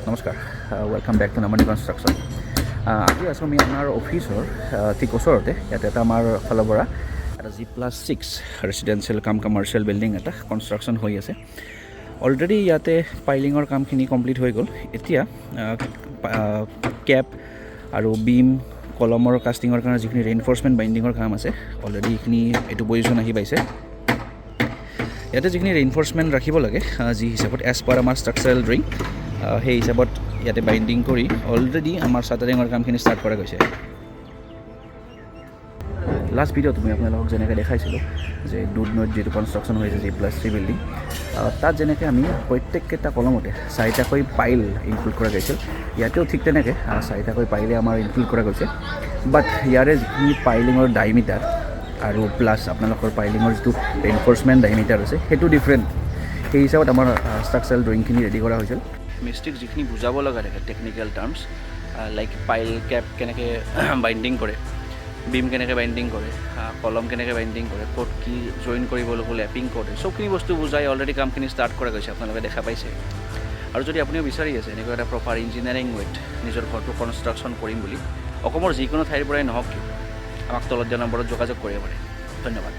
নমস্কাৰ welcome back to নামানি construction আজি আছোঁ আমি আমাৰ অফিচৰ ঠিক ওচৰতে ইয়াতে এটা আমাৰ ফালৰ পৰা এটা G+6 ৰেচিডেঞ্চিয়েল কাম কমাৰ্চিয়েল বিল্ডিং এটা কনষ্ট্ৰাকশ্যন হৈ আছে অলৰেডি ইয়াতে পাইলিঙৰ কামখিনি কমপ্লিট হৈ গ'ল এতিয়া কেপ আৰু বিম কলমৰ কাষ্টিঙৰ কাৰণে যিখিনি ৰেইনফৰ্চমেণ্ট বাইণ্ডিঙৰ কাম আছে অলৰেডি এইখিনি এইটো পজিশ্যন আহি পাইছে ইয়াতে যিখিনি ৰেইনফৰ্চমেণ্ট ৰাখিব লাগে যি হিচাপত এজ পাৰ আমাৰ ষ্ট্ৰাকচাৰেল ড্ৰয়িং সেই হিচাপত ইয়াতে বাইণ্ডিং কৰি অলৰেডি আমাৰ চাটাৰিঙৰ কামখিনি ষ্টাৰ্ট কৰা গৈছে লাষ্ট ভিডিঅ'ত মই আপোনালোকক যেনেকৈ দেখাইছিলোঁ যে দুধনৈত যিটো কনষ্ট্ৰাকশ্যন হৈছে G+3 বিল্ডিং তাত যেনেকৈ আমি প্ৰত্যেককেইটা কলমতে 4টাকৈ পাইল ইনক্লুড কৰা গৈছিল ইয়াতেও ঠিক তেনেকৈ 4টাকৈ পাইলে আমাৰ ইনক্লুড কৰা গৈছে বাট ইয়াৰে যিখিনি পাইলিঙৰ ডাইমিটাৰ আৰু প্লাছ আপোনালোকৰ পাইলিঙৰ যিটো ৰেইনফৰ্চমেণ্ট ডাইমিটাৰ আছে সেইটো ডিফাৰেণ্ট সেই হিচাপত আমাৰ ষ্ট্ৰাকচাৰেল ড্ৰয়িংখিনি ৰেডি কৰা হৈছিল মিস্ত্ৰীক যিখিনি বুজাব লগা থাকে টেকনিকেল টাৰ্মছ লাইক পাইল কেপ কেনেকৈ বাইণ্ডিং কৰে বিম কেনেকৈ বাইণ্ডিং কৰে কলম কেনেকৈ বাইণ্ডিং কৰে ক'ত কি জইন কৰিবলৈ হ'লে এপিং কৰে চবখিনি বস্তু বুজাই অলৰেডি কামখিনি ষ্টাৰ্ট কৰা গৈছে আপোনালোকে দেখা পাইছে আৰু যদি আপুনিও বিচাৰি আছে এনেকুৱা এটা প্ৰপাৰ ইঞ্জিনিয়াৰিং ৱেত নিজৰ ঘৰটো কনষ্ট্ৰাকশ্যন কৰিম বুলি অসমৰ যিকোনো ঠাইৰ পৰাই নহওক কিয় আমাক তলত দিয়া নম্বৰত যোগাযোগ কৰিব পাৰে ধন্যবাদ